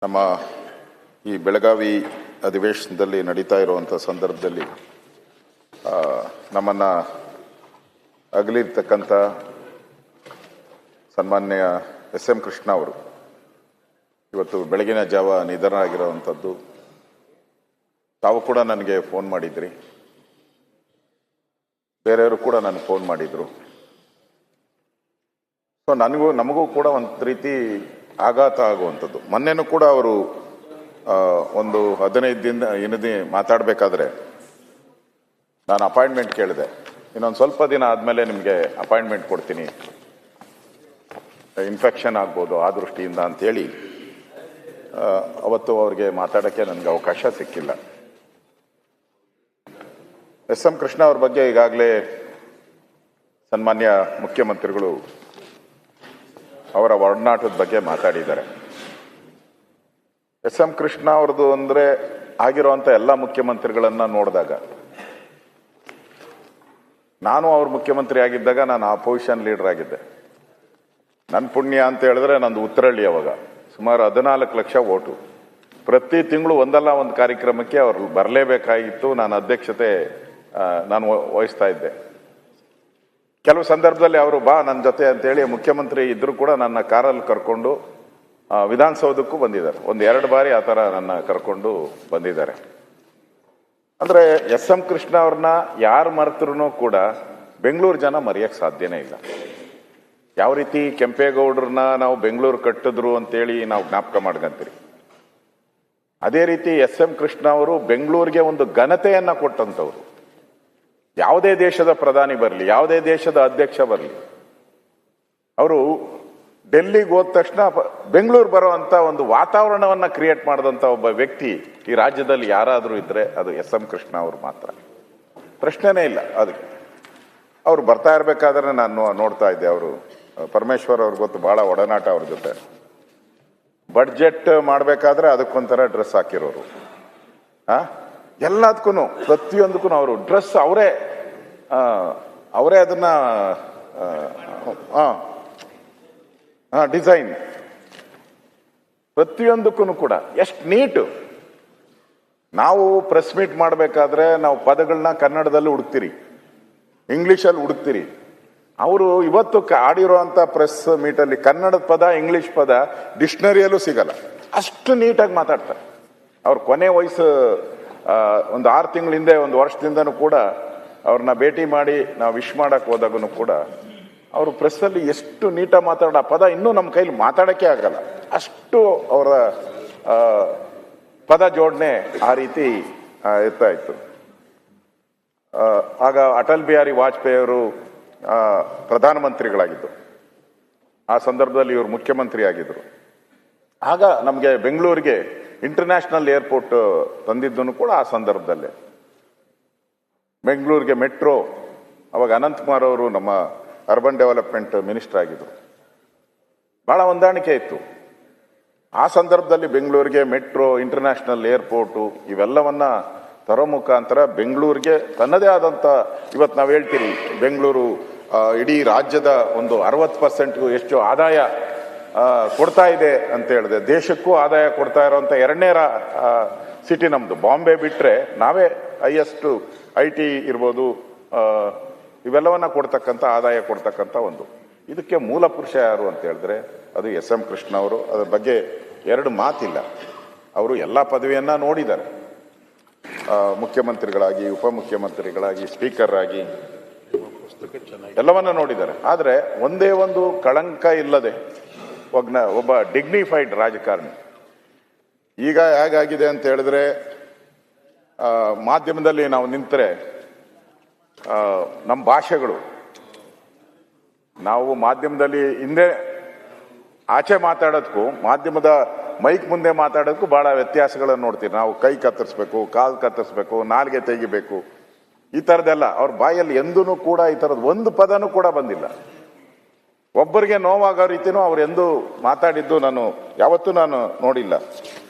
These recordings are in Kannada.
ನಮ್ಮ ಈ ಬೆಳಗಾವಿ ಅಧಿವೇಶನದಲ್ಲಿ ನಡೀತಾ ಇರುವಂಥ ಸಂದರ್ಭದಲ್ಲಿ ನಮ್ಮನ್ನು ಅಗಲಿರ್ತಕ್ಕಂಥ ಸನ್ಮಾನ್ಯ ಎಸ್.ಎಂ. ಕೃಷ್ಣ ಅವರು ಇವತ್ತು ಬೆಳಗಿನ ಜಾವ ನಿಧನರಾಗಿರುವಂಥದ್ದು. ತಾವು ಕೂಡ ನನಗೆ ಫೋನ್ ಮಾಡಿದ್ರಿ, ಬೇರೆಯವರು ಕೂಡ ನನಗೆ ಫೋನ್ ಮಾಡಿದರು. ಸೊ ನಮಗೂ ಕೂಡ ಒಂದು ರೀತಿ ಆಘಾತ ಆಗುವಂಥದ್ದು. ಮೊನ್ನೆನೂ ಕೂಡ ಅವರು ಒಂದು 15 ದಿನ ಮಾತಾಡಬೇಕಾದ್ರೆ ನಾನು ಅಪಾಯಿಂಟ್ಮೆಂಟ್ ಕೇಳಿದೆ. ಇನ್ನೊಂದು ಸ್ವಲ್ಪ ದಿನ ಆದಮೇಲೆ ನಿಮಗೆ ಅಪಾಯಿಂಟ್ಮೆಂಟ್ ಕೊಡ್ತೀನಿ, ಇನ್ಫೆಕ್ಷನ್ ಆಗ್ಬೋದು ಆ ದೃಷ್ಟಿಯಿಂದ ಅಂತೇಳಿ ಅವತ್ತು ಅವ್ರಿಗೆ ಮಾತಾಡೋಕ್ಕೆ ನನಗೆ ಅವಕಾಶ ಸಿಕ್ಕಿಲ್ಲ. ಎಸ್.ಎಂ. ಕೃಷ್ಣ ಅವ್ರ ಬಗ್ಗೆ ಈಗಾಗಲೇ ಸನ್ಮಾನ್ಯ ಮುಖ್ಯಮಂತ್ರಿಗಳು ಅವರ ಒಡನಾಟದ ಬಗ್ಗೆ ಮಾತಾಡಿದ್ದಾರೆ. ಎಸ್.ಎಂ. ಕೃಷ್ಣ ಅವ್ರದ್ದು ಅಂದರೆ ಆಗಿರುವಂಥ ಎಲ್ಲ ಮುಖ್ಯಮಂತ್ರಿಗಳನ್ನು ನೋಡಿದಾಗ, ನಾನು ಅವ್ರ ಮುಖ್ಯಮಂತ್ರಿ ಆಗಿದ್ದಾಗ ನಾನು ಅಪೋಸಿಷನ್ ಲೀಡರ್ ಆಗಿದ್ದೆ. ನನ್ನ ಪುಣ್ಯ ಅಂತ ಹೇಳಿದ್ರೆ ನಂದು ಉತ್ತರಹಳ್ಳಿ, ಅವಾಗ ಸುಮಾರು 14 ಲಕ್ಷ ಓಟು. ಪ್ರತಿ ತಿಂಗಳು ಒಂದಲ್ಲ ಒಂದು ಕಾರ್ಯಕ್ರಮಕ್ಕೆ ಅವ್ರು ಬರಲೇಬೇಕಾಗಿತ್ತು. ನಾನು ಅಧ್ಯಕ್ಷತೆ ವಹಿಸ್ತಾ ಇದ್ದೆ. ಕೆಲವು ಸಂದರ್ಭದಲ್ಲಿ ಅವರು ಬಾ ನನ್ನ ಜೊತೆ ಅಂತೇಳಿ ಮುಖ್ಯಮಂತ್ರಿ ಇದ್ರೂ ಕೂಡ ನನ್ನ ಕಾರಲ್ಲಿ ಕರ್ಕೊಂಡು ವಿಧಾನಸೌಧಕ್ಕೂ ಬಂದಿದ್ದಾರೆ. 1-2 ಬಾರಿ ಆ ಥರ ನನ್ನ ಕರ್ಕೊಂಡು ಬಂದಿದ್ದಾರೆ. ಅಂದರೆ ಎಸ್.ಎಂ. ಕೃಷ್ಣ ಅವ್ರನ್ನ ಯಾರು ಮರೆತರೂ ಕೂಡ ಬೆಂಗಳೂರು ಜನ ಮರೆಯೋಕ್ಕೆ ಸಾಧ್ಯನೇ ಇಲ್ಲ. ಯಾವ ರೀತಿ ಕೆಂಪೇಗೌಡರನ್ನ ನಾವು ಬೆಂಗಳೂರು ಕಟ್ಟಿದ್ರು ಅಂತೇಳಿ ನಾವು ಜ್ಞಾಪಕ ಮಾಡ್ಕೊಂತೀರಿ, ಅದೇ ರೀತಿ ಎಸ್.ಎಂ. ಕೃಷ್ಣ ಅವರು ಬೆಂಗಳೂರಿಗೆ ಒಂದು ಘನತೆಯನ್ನು ಕೊಟ್ಟಂಥವ್ರು. ಯಾವುದೇ ದೇಶದ ಪ್ರಧಾನಿ ಬರಲಿ, ಯಾವುದೇ ದೇಶದ ಅಧ್ಯಕ್ಷ ಬರಲಿ, ಅವರು ಡೆಲ್ಲಿಗೆ ಹೋದ ತಕ್ಷಣ ಬೆಂಗಳೂರು ಬರುವಂಥ ಒಂದು ವಾತಾವರಣವನ್ನು ಕ್ರಿಯೇಟ್ ಮಾಡಿದಂಥ ಒಬ್ಬ ವ್ಯಕ್ತಿ ಈ ರಾಜ್ಯದಲ್ಲಿ ಯಾರಾದರೂ ಇದ್ದರೆ ಅದು ಎಸ್.ಎಂ. ಕೃಷ್ಣ ಅವರು ಮಾತ್ರ, ಪ್ರಶ್ನೆನೇ ಇಲ್ಲ. ಅದಕ್ಕೆ ಅವ್ರು ಬರ್ತಾ ಇರಬೇಕಾದ್ರೆ ನಾನು ನೋಡ್ತಾ ಇದ್ದೆ, ಅವರು ಪರಮೇಶ್ವರ್ ಅವ್ರಿಗೆ ಗೊತ್ತು, ಭಾಳ ಒಡನಾಟ ಅವ್ರ ಜೊತೆ. ಬಡ್ಜೆಟ್ ಮಾಡಬೇಕಾದ್ರೆ ಅದಕ್ಕೊಂಥರ ಡ್ರೆಸ್ ಹಾಕಿರೋರು, ಎಲ್ಲದಕ್ಕೂ ಪ್ರತಿಯೊಂದಕ್ಕೂ ಅವರು ಡ್ರೆಸ್ ಅವರೇ ಅದನ್ನ ಡಿಸೈನ್ ಪ್ರತಿಯೊಂದಕ್ಕೂ ಕೂಡ ಎಷ್ಟು ನೀಟು. ನಾವು ಪ್ರೆಸ್ ಮೀಟ್ ಮಾಡಬೇಕಾದ್ರೆ ನಾವು ಪದಗಳನ್ನ ಕನ್ನಡದಲ್ಲಿ ಹುಡುಕ್ತೀರಿ, ಇಂಗ್ಲೀಷಲ್ಲಿ ಹುಡುಕ್ತೀರಿ. ಅವರು ಇವತ್ತು ಆಡಿರುವಂಥ ಪ್ರೆಸ್ ಮೀಟಲ್ಲಿ ಕನ್ನಡದ ಪದ, ಇಂಗ್ಲೀಷ್ ಪದ ಡಿಕ್ಷನರಿಯಲ್ಲೂ ಸಿಗಲ್ಲ, ಅಷ್ಟು ನೀಟಾಗಿ ಮಾತಾಡ್ತಾರೆ. ಅವ್ರ ಕೊನೆ ವಯಸ್ಸು ಒಂದು 6 ತಿಂಗಳ ಹಿಂದೆ, 1 ವರ್ಷದಿಂದನೂ ಕೂಡ ಅವ್ರನ್ನ ಭೇಟಿ ಮಾಡಿ ನಾವು ವಿಶ್ ಮಾಡಕ್ಕೆ ಹೋದಾಗೂ ಕೂಡ ಅವರು ಪ್ರೆಸ್ಸಲ್ಲಿ ಎಷ್ಟು ನೀಟಾಗಿ ಮಾತಾಡೋ ಪದ ಇನ್ನೂ ನಮ್ಮ ಕೈಲಿ ಮಾತಾಡೋಕ್ಕೆ ಆಗಲ್ಲ, ಅಷ್ಟು ಅವರ ಪದ ಜೋಡಣೆ ಆ ರೀತಿ ಇರ್ತಾ ಇತ್ತು. ಆಗ ಅಟಲ್ ಬಿಹಾರಿ ವಾಜಪೇಯಿ ಅವರು ಪ್ರಧಾನಮಂತ್ರಿಗಳಾಗಿದ್ದರು. ಆ ಸಂದರ್ಭದಲ್ಲಿ ಇವರು ಮುಖ್ಯಮಂತ್ರಿ ಆಗಿದ್ದರು. ಆಗ ನಮಗೆ ಬೆಂಗಳೂರಿಗೆ ಇಂಟರ್ನ್ಯಾಷನಲ್ ಏರ್ಪೋರ್ಟ್ ತಂದಿದ್ದನು ಕೂಡ ಆ ಸಂದರ್ಭದಲ್ಲೇ. ಬೆಂಗಳೂರಿಗೆ ಮೆಟ್ರೋ, ಅವಾಗ ಅನಂತಕುಮಾರ್ ಅವರು ನಮ್ಮ ಅರ್ಬನ್ ಡೆವಲಪ್ಮೆಂಟ್ ಮಿನಿಸ್ಟರ್ ಆಗಿದ್ದರು. ಭಾಳ ಹೊಂದಾಣಿಕೆ ಇತ್ತು. ಆ ಸಂದರ್ಭದಲ್ಲಿ ಬೆಂಗಳೂರಿಗೆ ಮೆಟ್ರೋ, ಇಂಟರ್ನ್ಯಾಷನಲ್ ಏರ್ಪೋರ್ಟು ಇವೆಲ್ಲವನ್ನ ತರೋ ಮುಖಾಂತರ ಬೆಂಗಳೂರಿಗೆ ತನ್ನದೇ ಆದಂಥ, ಇವತ್ತು ನಾವು ಹೇಳ್ತೀರಿ ಬೆಂಗಳೂರು ಇಡೀ ರಾಜ್ಯದ ಒಂದು 60% ಎಷ್ಟು ಆದಾಯ ಕೊಡ್ತಾ ಇದೆ ಅಂತ ಹೇಳಿದೆ. ದೇಶಕ್ಕೂ ಆದಾಯ ಕೊಡ್ತಾ ಇರೋಂಥ 2ನೇ ಸಿಟಿ ನಮ್ಮದು. ಬಾಂಬೆ ಬಿಟ್ಟರೆ ನಾವೇ ಹೈಯೆಸ್ಟು IT ಇರ್ಬೋದು, ಇವೆಲ್ಲವನ್ನ ಕೊಡ್ತಕ್ಕಂಥ, ಆದಾಯ ಕೊಡ್ತಕ್ಕಂಥ ಒಂದು. ಇದಕ್ಕೆ ಮೂಲ ಪುರುಷ ಯಾರು ಅಂತ ಹೇಳಿದ್ರೆ ಅದು ಎಸ್.ಎಂ. ಕೃಷ್ಣ ಅವರು. ಅದ್ರ ಬಗ್ಗೆ 2 ಮಾತಿಲ್ಲ. ಅವರು ಎಲ್ಲ ಪದವಿಯನ್ನು ನೋಡಿದ್ದಾರೆ, ಮುಖ್ಯಮಂತ್ರಿಗಳಾಗಿ, ಉಪಮುಖ್ಯಮಂತ್ರಿಗಳಾಗಿ, ಸ್ಪೀಕರ್ ಆಗಿ ಎಲ್ಲವನ್ನ ನೋಡಿದ್ದಾರೆ. ಆದರೆ ಒಂದೇ ಒಂದು ಕಳಂಕ ಇಲ್ಲದೆ ಒಬ್ಬ ಡಿಗ್ನಿಫೈಡ್ ರಾಜಕಾರಣಿ. ಈಗ ಹೇಗಾಗಿದೆ ಅಂತ ಹೇಳಿದ್ರೆ, ಮಾಧ್ಯಮದಲ್ಲಿ ನಾವು ನಿಂತರೆ ನಮ್ಮ ಭಾಷೆಗಳು, ನಾವು ಮಾಧ್ಯಮದಲ್ಲಿ ಹಿಂದೆ ಆಚೆ ಮಾತಾಡೋದಕ್ಕೂ ಮಾಧ್ಯಮದ ಮೈಕ್ ಮುಂದೆ ಮಾತಾಡೋದಕ್ಕೂ ಭಾಳ ವ್ಯತ್ಯಾಸಗಳನ್ನು ನೋಡ್ತೀವಿ. ನಾವು ಕೈ ಕತ್ತರಿಸ್ಬೇಕು, ಕಾಲು ಕತ್ತರಿಸ್ಬೇಕು, ನಾಲಿಗೆ ತೆಗಿಬೇಕು, ಈ ಥರದ್ದೆಲ್ಲ ಅವ್ರ ಬಾಯಲ್ಲಿ ಎಂದೂ ಕೂಡ ಈ ಥರದ್ದು ಒಂದು ಪದನೂ ಕೂಡ ಬಂದಿಲ್ಲ. ಒಬ್ಬರಿಗೆ ನೋವಾಗೋ ರೀತಿನೂ ಅವ್ರು ಎಂದೂ ಮಾತಾಡಿದ್ದು ಯಾವತ್ತೂ ನಾನು ನೋಡಿಲ್ಲ.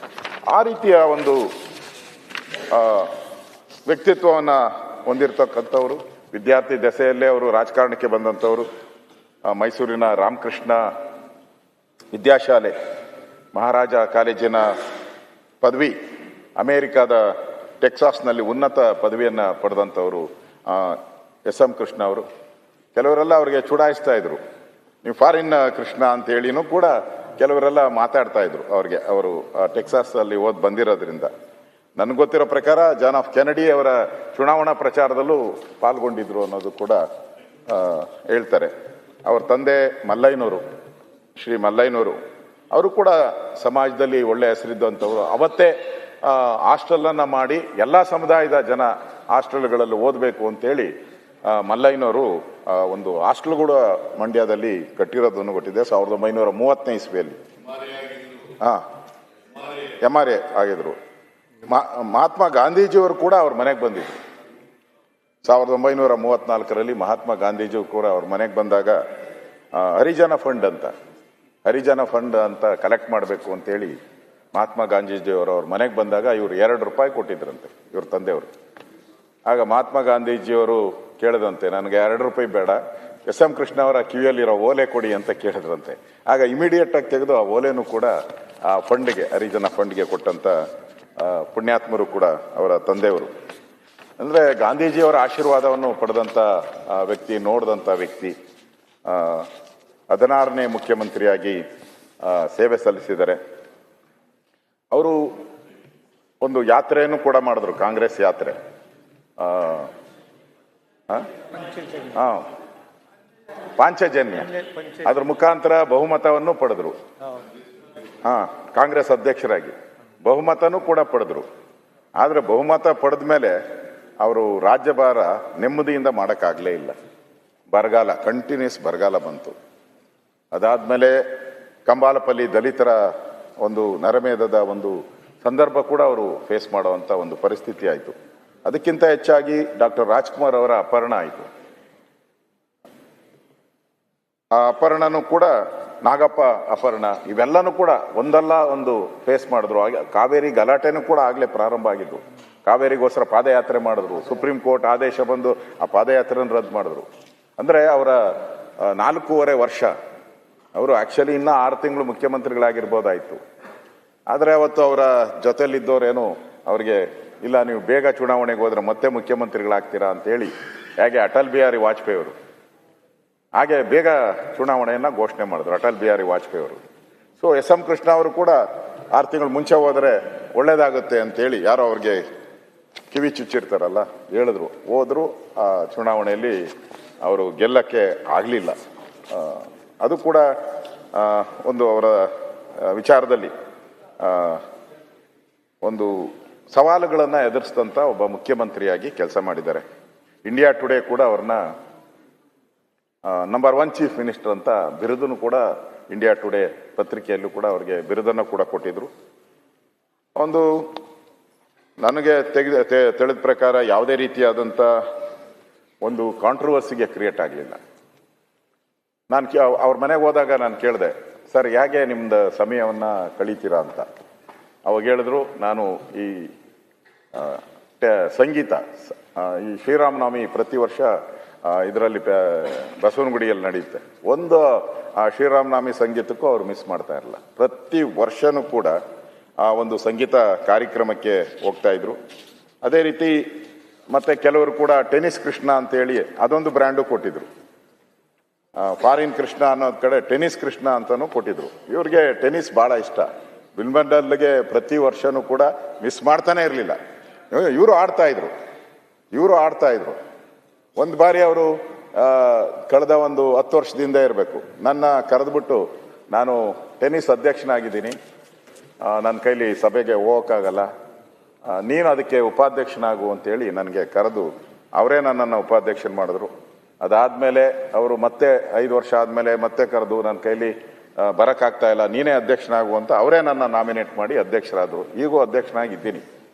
ಆ ರೀತಿಯ ಒಂದು ವ್ಯಕ್ತಿತ್ವವನ್ನು ಹೊಂದಿರತಕ್ಕಂಥವ್ರು. ವಿದ್ಯಾರ್ಥಿ ದೆಸೆಯಲ್ಲೇ ಅವರು ರಾಜಕಾರಣಕ್ಕೆ ಬಂದಂಥವ್ರು. ಮೈಸೂರಿನ ರಾಮಕೃಷ್ಣ ವಿದ್ಯಾಶಾಲೆ ಮಹಾರಾಜ ಕಾಲೇಜಿನ ಪದವಿ, ಅಮೇರಿಕಾದ ಟೆಕ್ಸಾಸ್ನಲ್ಲಿ ಉನ್ನತ ಪದವಿಯನ್ನು ಪಡೆದಂಥವರು ಎಸ್.ಎಂ. ಕೃಷ್ಣ ಅವರು. ಕೆಲವರೆಲ್ಲ ಅವರಿಗೆ ಚುಡಾಯಿಸ್ತಾ ಇದ್ರು, ನೀವು ಫಾರಿನ್ ಕೃಷ್ಣ ಅಂತ ಹೇಳಿನೂ ಕೂಡ ಕೆಲವರೆಲ್ಲ ಮಾತಾಡ್ತಾ ಇದ್ರು ಅವ್ರಿಗೆ, ಅವರು ಟೆಕ್ಸಾಸಲ್ಲಿ ಬಂದಿರೋದ್ರಿಂದ. ನನಗೆ ಗೊತ್ತಿರೋ ಪ್ರಕಾರ ಜಾನ್ ಆಫ್ ಕೆನಡಿ ಅವರ ಚುನಾವಣಾ ಪ್ರಚಾರದಲ್ಲೂ ಪಾಲ್ಗೊಂಡಿದ್ರು ಅನ್ನೋದು ಕೂಡ ಹೇಳ್ತಾರೆ. ಅವ್ರ ತಂದೆ ಮಲ್ಲಯ್ಯನವರು, ಶ್ರೀ ಮಲ್ಲಯ್ಯನವರು, ಅವರು ಕೂಡ ಸಮಾಜದಲ್ಲಿ ಒಳ್ಳೆ ಹೆಸರಿದ್ದಂಥವ್ರು. ಅವತ್ತೇ ಹಾಸ್ಟೆಲನ್ನು ಮಾಡಿ ಎಲ್ಲ ಸಮುದಾಯದ ಜನ ಹಾಸ್ಟೆಲ್ಗಳಲ್ಲಿ ಓದಬೇಕು ಅಂತೇಳಿ ಮಲ್ಲಯ್ಯನವರು ಒಂದು ಹಾಸ್ಟೆಲ್ ಕೂಡ ಮಂಡ್ಯದಲ್ಲಿ ಕಟ್ಟಿರೋದನ್ನು ಕೊಟ್ಟಿದೆ 1930ನೇ ಇಸ್ವಿಯಲ್ಲಿ. MRA ಆಗಿದ್ರು. ಮಹಾತ್ಮ ಗಾಂಧೀಜಿಯವರು ಕೂಡ ಅವ್ರ ಮನೆಗೆ ಬಂದಿದ್ರು 1934ರಲ್ಲಿ. ಮಹಾತ್ಮ ಗಾಂಧೀಜಿಯವರು ಕೂಡ ಅವ್ರ ಮನೆಗೆ ಬಂದಾಗ ಹರಿಜನ ಫಂಡ್ ಅಂತ ಕಲೆಕ್ಟ್ ಮಾಡಬೇಕು ಅಂತೇಳಿ ಮಹಾತ್ಮ ಗಾಂಧೀಜಿಯವರು ಅವ್ರ ಮನೆಗೆ ಬಂದಾಗ ಇವರು ₹2 ಕೊಟ್ಟಿದ್ರಂತೆ ಇವ್ರ ತಂದೆಯವರು. ಆಗ ಮಹಾತ್ಮ ಗಾಂಧೀಜಿಯವರು ಕೇಳಿದಂತೆ, ನನಗೆ ₹2 ಬೇಡ, ಎಸ್.ಎಂ. ಕೃಷ್ಣ ಅವರ ಕಿವಿಯಲ್ಲಿರೋ ಓಲೆ ಕೊಡಿ ಅಂತ ಕೇಳಿದ್ರಂತೆ. ಆಗ ಇಮಿಡಿಯೇಟ್ ಆಗಿ ತೆಗೆದು ಆ ಓಲೆನೂ ಕೂಡ ಆ ಫಂಡ್ಗೆ, ಹರಿಜನ ಫಂಡ್ಗೆ ಕೊಟ್ಟಂತ ಪುಣ್ಯಾತ್ಮರು ಕೂಡ ಅವರ ತಂದೆಯವರು. ಅಂದರೆ ಗಾಂಧೀಜಿಯವರ ಆಶೀರ್ವಾದವನ್ನು ಪಡೆದಂಥ ವ್ಯಕ್ತಿ, ನೋಡಿದಂಥ ವ್ಯಕ್ತಿ. 16ನೇ ಮುಖ್ಯಮಂತ್ರಿಯಾಗಿ ಸೇವೆ ಸಲ್ಲಿಸಿದ್ದಾರೆ. ಅವರು ಒಂದು ಯಾತ್ರೆಯನ್ನು ಕೂಡ ಮಾಡಿದ್ರು, ಕಾಂಗ್ರೆಸ್ ಯಾತ್ರೆ. ಪಾಂಚಜನ್ಯ, ಅದ್ರ ಮುಖಾಂತರ ಬಹುಮತವನ್ನು ಪಡೆದ್ರು. ಕಾಂಗ್ರೆಸ್ ಅಧ್ಯಕ್ಷರಾಗಿ ಬಹುಮತನೂ ಕೂಡ ಪಡೆದ್ರು. ಆದರೆ ಬಹುಮತ ಪಡೆದ ಮೇಲೆ ಅವರು ರಾಜ್ಯಭಾರ ನೆಮ್ಮದಿಯಿಂದ ಮಾಡೋಕ್ಕಾಗಲೇ ಇಲ್ಲ. ಬರಗಾಲ, ಕಂಟಿನ್ಯೂಸ್ ಬರಗಾಲ ಬಂತು. ಅದಾದಮೇಲೆ ಕಂಬಾಲಪಲ್ಲಿ ದಲಿತರ ಒಂದು ನರಮೇಧದ ಒಂದು ಸಂದರ್ಭ ಕೂಡ ಅವರು ಫೇಸ್ ಮಾಡುವಂಥ ಒಂದು ಪರಿಸ್ಥಿತಿ ಆಯಿತು. ಅದಕ್ಕಿಂತ ಹೆಚ್ಚಾಗಿ ಡಾಕ್ಟರ್ ರಾಜ್ಕುಮಾರ್ ಅವರ ಅಪಹರಣ ಆಯಿತು. ಆ ಅಪಹರಣನೂ ಕೂಡ, ನಾಗಪ್ಪ ಅಪಹರಣ, ಇವೆಲ್ಲನೂ ಕೂಡ ಒಂದಲ್ಲ ಒಂದು ಫೇಸ್ ಮಾಡಿದ್ರು. ಕಾವೇರಿ ಗಲಾಟೆನೂ ಕೂಡ ಆಗಲೇ ಪ್ರಾರಂಭ ಆಗಿದ್ದು. ಕಾವೇರಿಗೋಸ್ಕರ ಪಾದಯಾತ್ರೆ ಮಾಡಿದ್ರು. ಸುಪ್ರೀಂ ಕೋರ್ಟ್ ಆದೇಶ ಬಂದು ಆ ಪಾದಯಾತ್ರೆಯನ್ನು ರದ್ದು ಮಾಡಿದ್ರು. ಅಂದರೆ ಅವರ 4.5 ವರ್ಷ ಅವರು ಆ್ಯಕ್ಚುಲಿ ಇನ್ನೂ 6 ತಿಂಗಳು ಮುಖ್ಯಮಂತ್ರಿಗಳಾಗಿರ್ಬೋದಾಯಿತು. ಆದರೆ ಅವತ್ತು ಅವರ ಜೊತೆಲಿದ್ದವರೇನು ಅವ್ರಿಗೆ, ಇಲ್ಲ ನೀವು ಬೇಗ ಚುನಾವಣೆಗೆ ಹೋದ್ರೆ ಮತ್ತೆ ಮುಖ್ಯಮಂತ್ರಿಗಳಾಗ್ತೀರಾ ಅಂತೇಳಿ, ಹೇಗೆ ಅಟಲ್ ಬಿಹಾರಿ ವಾಜಪೇಯಿ ಅವರು ಹಾಗೆ ಬೇಗ ಚುನಾವಣೆಯನ್ನು ಘೋಷಣೆ ಮಾಡಿದ್ರು ಅಟಲ್ ಬಿಹಾರಿ ವಾಜಪೇಯಿ ಅವರು. So SM. ಕೃಷ್ಣ ಅವರು ಕೂಡ 6 ತಿಂಗಳು ಮುಂಚೆ ಹೋದರೆ ಒಳ್ಳೇದಾಗುತ್ತೆ ಅಂತೇಳಿ ಯಾರೋ ಅವ್ರಿಗೆ ಕಿವಿ ಚುಚ್ಚಿರ್ತಾರಲ್ಲ, ಹೇಳಿದ್ರು. ಹೋದ್ರು. ಆ ಚುನಾವಣೆಯಲ್ಲಿ ಅವರು ಗೆಲ್ಲಕ್ಕೆ ಆಗಲಿಲ್ಲ. ಅದು ಕೂಡ ಒಂದು ಅವರ ವಿಚಾರದಲ್ಲಿ ಒಂದು ಸವಾಲುಗಳನ್ನು ಎದುರಿಸಿದಂಥ ಒಬ್ಬ ಮುಖ್ಯಮಂತ್ರಿಯಾಗಿ ಕೆಲಸ ಮಾಡಿದ್ದಾರೆ. ಇಂಡಿಯಾ ಟುಡೇ ಕೂಡ ಅವ್ರನ್ನ ನಂಬರ್ 1 ಚೀಫ್ ಮಿನಿಸ್ಟರ್ ಅಂತ ಬಿರುದನ್ನು ಕೂಡ ಇಂಡಿಯಾ ಟುಡೇ ಪತ್ರಿಕೆಯಲ್ಲೂ ಕೂಡ ಅವ್ರಿಗೆ ಬಿರುದನ್ನು ಕೂಡ ಕೊಟ್ಟಿದ್ರು. ಒಂದು ನನಗೆ ತಿಳಿದ ಪ್ರಕಾರ ಯಾವುದೇ ರೀತಿಯಾದಂಥ ಒಂದು ಕಾಂಟ್ರವರ್ಸಿಗೆ ಕ್ರಿಯೇಟ್ ಆಗಲಿಲ್ಲ. ನಾನು ಅವ್ರ ಮನೆಗೆ ಹೋದಾಗ ನಾನು ಕೇಳಿದೆ, ಸರ್ ಹೇಗೆ ನಿಮ್ದು ಸಮಯವನ್ನು ಕಳೀತೀರಾ ಅಂತ. ಅವಾಗ ಹೇಳಿದ್ರು, ನಾನು ಈ ಸಂಗೀತ, ಈ ಶ್ರೀರಾಮನವಮಿ ಪ್ರತಿ ವರ್ಷ ಇದರಲ್ಲಿ ಬಸವನಗುಡಿಯಲ್ಲಿ ನಡೆಯುತ್ತೆ. ಒಂದು ಆ ಶ್ರೀರಾಮನವಮಿ ಸಂಗೀತಕ್ಕೂ ಅವ್ರು ಮಿಸ್ ಮಾಡ್ತಾ ಇರಲಿಲ್ಲ. ಪ್ರತಿ ವರ್ಷನೂ ಕೂಡ ಆ ಒಂದು ಸಂಗೀತ ಕಾರ್ಯಕ್ರಮಕ್ಕೆ ಹೋಗ್ತಾ ಇದ್ರು. ಅದೇ ರೀತಿ ಮತ್ತೆ ಕೆಲವರು ಕೂಡ ಟೆನ್ನಿಸ್ ಕೃಷ್ಣ ಅಂತೇಳಿ ಅದೊಂದು ಬ್ರ್ಯಾಂಡು ಕೊಟ್ಟಿದ್ರು. ಫಾರಿನ್ ಕೃಷ್ಣ ಅನ್ನೋದ್ ಕಡೆ ಟೆನ್ನಿಸ್ ಕೃಷ್ಣ ಅಂತಾನೂ ಕೊಟ್ಟಿದ್ರು. ಇವ್ರಿಗೆ ಟೆನ್ನಿಸ್ ಭಾಳ ಇಷ್ಟ. ವಿಂಬಲ್ಡನ್ಗೆ ಪ್ರತಿ ವರ್ಷನೂ ಕೂಡ ಮಿಸ್ ಮಾಡ್ತಾನೆ ಇರಲಿಲ್ಲ. ಇವರು ಆಡ್ತಾ ಇದ್ರು. ಒಂದು ಬಾರಿ ಅವರು ಕಳೆದ ಒಂದು 10 ವರ್ಷದಿಂದ ಇರಬೇಕು, ನನ್ನ ಕರೆದ್ಬಿಟ್ಟು, ನಾನು ಟೆನ್ನಿಸ್ ಅಧ್ಯಕ್ಷನಾಗಿದ್ದೀನಿ, ನನ್ನ ಕೈಲಿ ಸಭೆಗೆ ಹೋಗೋಕ್ಕಾಗಲ್ಲ, ನೀನು ಅದಕ್ಕೆ ಉಪಾಧ್ಯಕ್ಷನಾಗು ಅಂತೇಳಿ ನನಗೆ ಕರೆದು ಅವರೇ ನನ್ನನ್ನು ಉಪಾಧ್ಯಕ್ಷನ ಮಾಡಿದ್ರು. ಅದಾದಮೇಲೆ ಅವರು ಮತ್ತೆ 5 ವರ್ಷ ಆದಮೇಲೆ ಮತ್ತೆ ಕರೆದು, ನನ್ನ ಕೈಲಿ ಬರೋಕ್ಕಾಗ್ತಾ ಇಲ್ಲ, ನೀನೇ ಅಧ್ಯಕ್ಷನಾಗು ಅಂತ ಅವರೇ ನನ್ನ ನಾಮಿನೇಟ್ ಮಾಡಿ ಅಧ್ಯಕ್ಷರಾದರು. ಈಗೂ ಅಧ್ಯಕ್ಷನಾಗಿದ್ದೀನಿ.